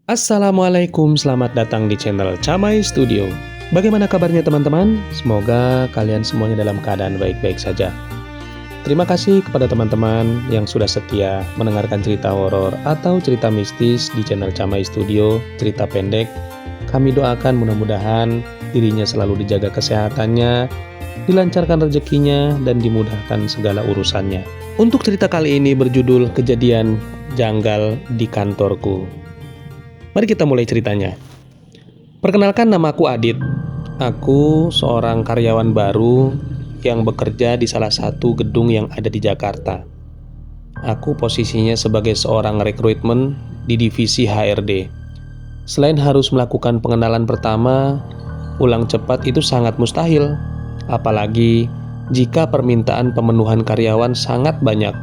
Assalamualaikum, selamat datang di channel Camai Studio. Bagaimana kabarnya teman-teman? Semoga kalian semuanya dalam keadaan baik-baik saja. Terima kasih kepada teman-teman yang sudah setia mendengarkan cerita horor atau cerita mistis di channel Camai Studio, cerita pendek. Kami doakan mudah-mudahan dirinya selalu dijaga kesehatannya, dilancarkan rezekinya, dan dimudahkan segala urusannya. Untuk cerita kali ini berjudul Kejadian Janggal di Kantorku. Mari kita mulai ceritanya. Perkenalkan, nama aku Adit. Aku seorang karyawan baru yang bekerja di salah satu gedung yang ada di Jakarta. Aku posisinya sebagai seorang rekrutmen di divisi HRD. Selain harus melakukan pengenalan pertama, pulang cepat itu sangat mustahil. Apalagi jika permintaan pemenuhan karyawan sangat banyak.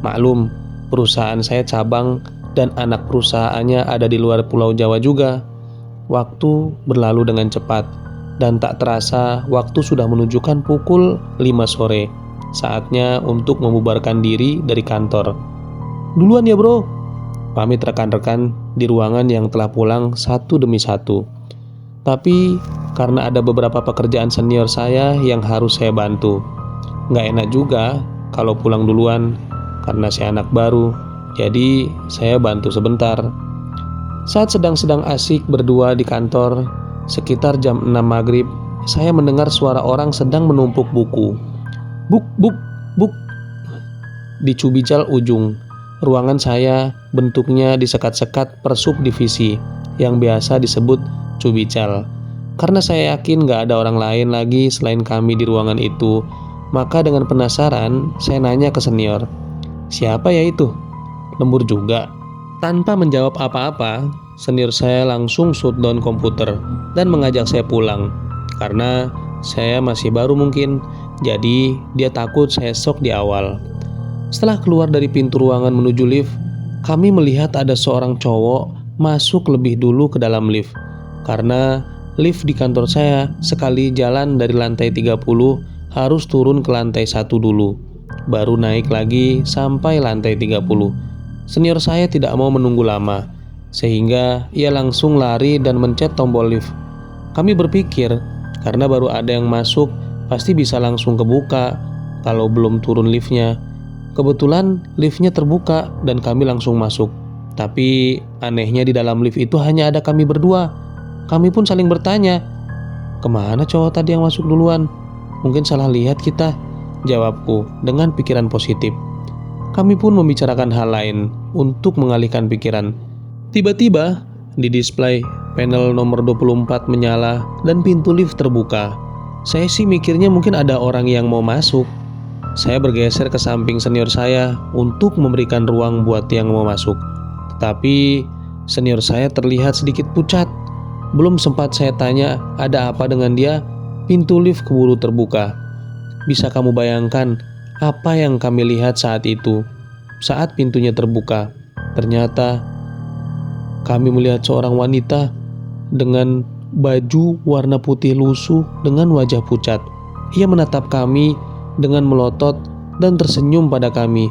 Maklum, perusahaan saya cabang dan anak perusahaannya ada di luar Pulau Jawa juga. Waktu berlalu dengan cepat, dan tak terasa waktu sudah menunjukkan pukul 5 sore. Saatnya untuk membubarkan diri dari kantor. Duluan ya bro, pamit rekan-rekan di ruangan yang telah pulang satu demi satu. Tapi karena ada beberapa pekerjaan senior saya yang harus saya bantu. Nggak enak juga kalau pulang duluan, karena saya anak baru. Jadi saya bantu sebentar. Saat sedang asik berdua di kantor, sekitar jam 6 maghrib, saya mendengar suara orang sedang menumpuk buku. Buk, buk, buk. Di Cubijal ujung ruangan saya, bentuknya disekat-sekat per subdivisi yang biasa disebut Cubijal. Karena saya yakin gak ada orang lain lagi selain kami di ruangan itu, maka dengan penasaran saya nanya ke senior, "Siapa ya itu?" Lembur juga. Tanpa menjawab apa-apa, senior saya langsung shutdown komputer dan mengajak saya pulang. Karena saya masih baru mungkin, jadi dia takut saya shock di awal. Setelah keluar dari pintu ruangan menuju lift, kami melihat ada seorang cowok masuk lebih dulu ke dalam lift. Karena lift di kantor saya sekali jalan dari lantai 30 harus turun ke lantai 1 dulu, baru naik lagi sampai lantai 30. Senior saya tidak mau menunggu lama, sehingga ia langsung lari dan mencet tombol lift. Kami berpikir, karena baru ada yang masuk, pasti bisa langsung kebuka kalau belum turun liftnya. Kebetulan liftnya terbuka dan kami langsung masuk. Tapi anehnya di dalam lift itu hanya ada kami berdua. Kami pun saling bertanya, "Kemana cowok tadi yang masuk duluan? Mungkin salah lihat kita," jawabku dengan pikiran positif. Kami pun membicarakan hal lain untuk mengalihkan pikiran. Tiba-tiba di display panel nomor 24 menyala dan pintu lift terbuka. Saya sih mikirnya mungkin ada orang yang mau masuk. Saya bergeser ke samping senior saya untuk memberikan ruang buat yang mau masuk. Tetapi senior saya terlihat sedikit pucat. Belum sempat saya tanya ada apa dengan dia, pintu lift keburu terbuka. Bisa kamu bayangkan apa yang kami lihat saat itu? Saat pintunya terbuka, ternyata kami melihat seorang wanita dengan baju warna putih lusuh dengan wajah pucat. Ia menatap kami dengan melotot dan tersenyum pada kami.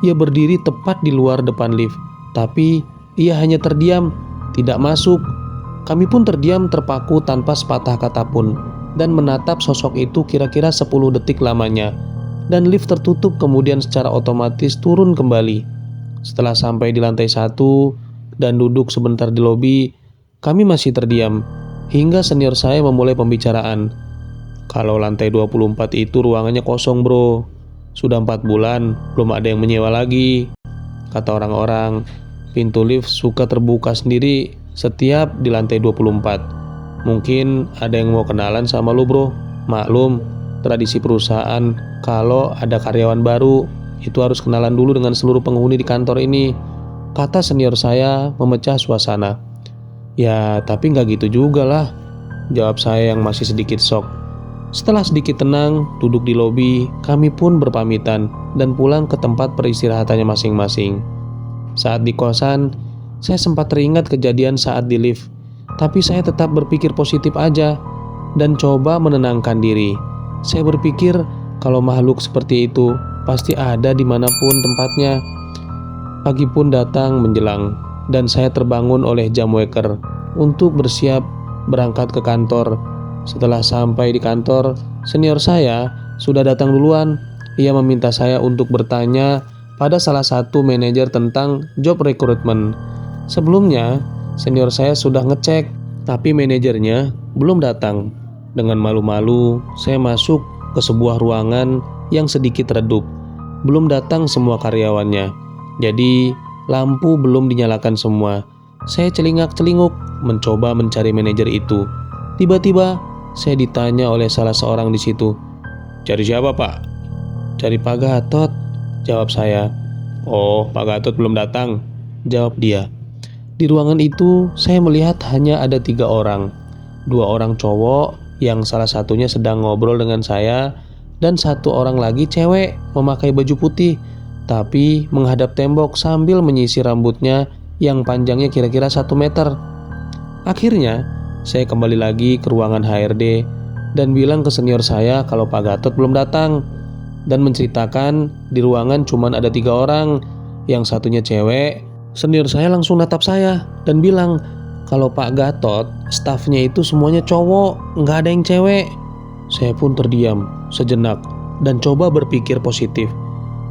Ia berdiri tepat di luar depan lift, tapi ia hanya terdiam, tidak masuk. Kami pun terdiam terpaku tanpa sepatah kata pun, dan menatap sosok itu kira-kira 10 detik lamanya. Dan lift tertutup kemudian secara otomatis turun kembali. Setelah sampai di lantai 1 dan duduk sebentar di lobi, kami masih terdiam hingga senior saya memulai pembicaraan. "Kalau lantai 24 itu ruangannya kosong bro, sudah 4 bulan belum ada yang menyewa lagi. Kata orang-orang, pintu lift suka terbuka sendiri setiap di lantai 24. Mungkin ada yang mau kenalan sama lu bro. Maklum, tradisi perusahaan kalau ada karyawan baru itu harus kenalan dulu dengan seluruh penghuni di kantor ini," kata senior saya memecah suasana. "Ya tapi nggak gitu juga lah," jawab saya yang masih sedikit shock. Setelah sedikit tenang, duduk di lobi, kami pun berpamitan dan pulang ke tempat peristirahatannya masing-masing. Saat di kosan, saya sempat teringat kejadian saat di lift, tapi saya tetap berpikir positif aja dan coba menenangkan diri. Saya berpikir kalau makhluk seperti itu pasti ada dimanapun tempatnya. Pagi pun datang menjelang. dan saya terbangun oleh jam waker untuk bersiap berangkat ke kantor. Setelah sampai di kantor, senior saya sudah datang duluan. Ia meminta saya untuk bertanya pada salah satu manajer tentang job recruitment. Sebelumnya, senior saya sudah ngecek, tapi manajernya belum datang. Dengan malu-malu, saya masuk ke sebuah ruangan yang sedikit redup. Belum datang semua karyawannya, jadi lampu belum dinyalakan semua. Saya celingak-celinguk mencoba mencari manajer itu. Tiba-tiba saya ditanya oleh salah seorang di situ. "Cari siapa, Pak?" "Cari Pak Gatot," jawab saya. "Oh, Pak Gatot belum datang," jawab dia. Di ruangan itu saya melihat hanya ada 3 orang. 2 orang cowok yang salah satunya sedang ngobrol dengan saya, dan 1 orang lagi cewek memakai baju putih tapi menghadap tembok sambil menyisir rambutnya yang panjangnya kira-kira 1 meter. Akhirnya saya kembali lagi ke ruangan HRD dan bilang ke senior saya kalau Pak Gatot belum datang, dan menceritakan di ruangan cuma ada 3 orang, yang satunya cewek. Senior saya langsung natap saya dan bilang kalau Pak Gatot stafnya itu semuanya cowok, nggak ada yang cewek. Saya pun terdiam sejenak dan coba berpikir positif.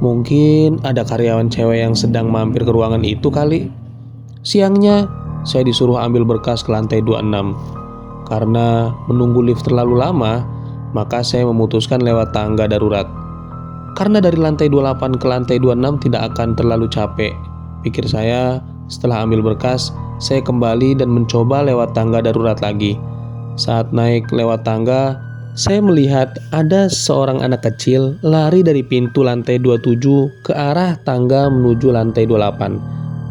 Mungkin ada karyawan cewek yang sedang mampir ke ruangan itu kali. Siangnya saya disuruh ambil berkas ke lantai 26. Karena menunggu lift terlalu lama, maka saya memutuskan lewat tangga darurat. Karena dari lantai 28 ke lantai 26 tidak akan terlalu capek, pikir saya. Setelah ambil berkas, saya kembali dan mencoba lewat tangga darurat lagi. Saat naik lewat tangga, saya melihat ada seorang anak kecil lari dari pintu lantai 27 ke arah tangga menuju lantai 28.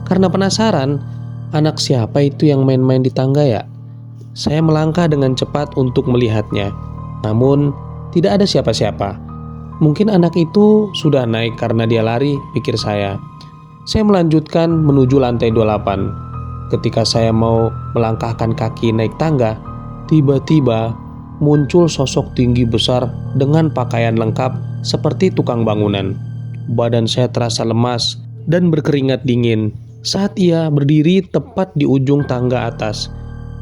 Karena penasaran, anak siapa itu yang main-main di tangga ya? Saya melangkah dengan cepat untuk melihatnya. Namun, tidak ada siapa-siapa. Mungkin anak itu sudah naik karena dia lari, pikir saya. Saya melanjutkan menuju lantai 28. Ketika saya mau melangkahkan kaki naik tangga, tiba-tiba muncul sosok tinggi besar dengan pakaian lengkap seperti tukang bangunan. Badan saya terasa lemas dan berkeringat dingin saat ia berdiri tepat di ujung tangga atas.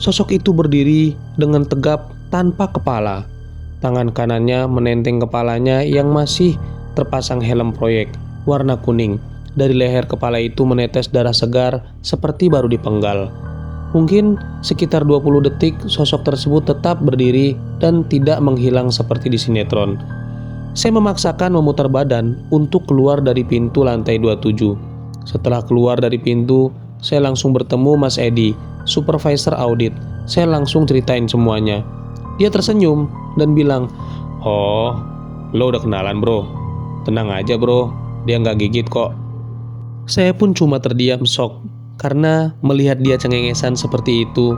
Sosok itu berdiri dengan tegap tanpa kepala. Tangan kanannya menenteng kepalanya yang masih terpasang helm proyek warna kuning. Dari leher kepala itu menetes darah segar seperti baru dipenggal. Mungkin sekitar 20 detik sosok tersebut tetap berdiri dan tidak menghilang seperti di sinetron. Saya memaksakan memutar badan untuk keluar dari pintu lantai 27. Setelah keluar dari pintu, saya langsung bertemu Mas Edi, supervisor audit. Saya langsung ceritain semuanya. Dia tersenyum dan bilang, "Oh, lo udah kenalan bro. Tenang aja bro, dia nggak gigit kok." Saya pun cuma terdiam shock karena melihat dia cengengesan seperti itu.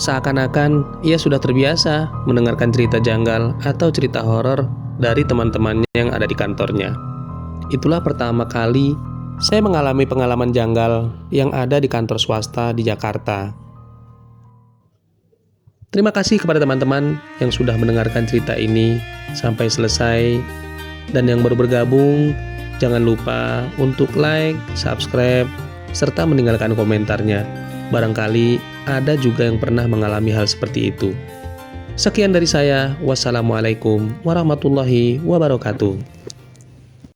Seakan-akan ia sudah terbiasa mendengarkan cerita janggal atau cerita horor dari teman-temannya yang ada di kantornya. Itulah pertama kali saya mengalami pengalaman janggal yang ada di kantor swasta di Jakarta. Terima kasih kepada teman-teman yang sudah mendengarkan cerita ini sampai selesai. Dan yang baru bergabung, jangan lupa untuk like, subscribe, serta meninggalkan komentarnya. Barangkali ada juga yang pernah mengalami hal seperti itu. Sekian dari saya. Wassalamualaikum warahmatullahi wabarakatuh.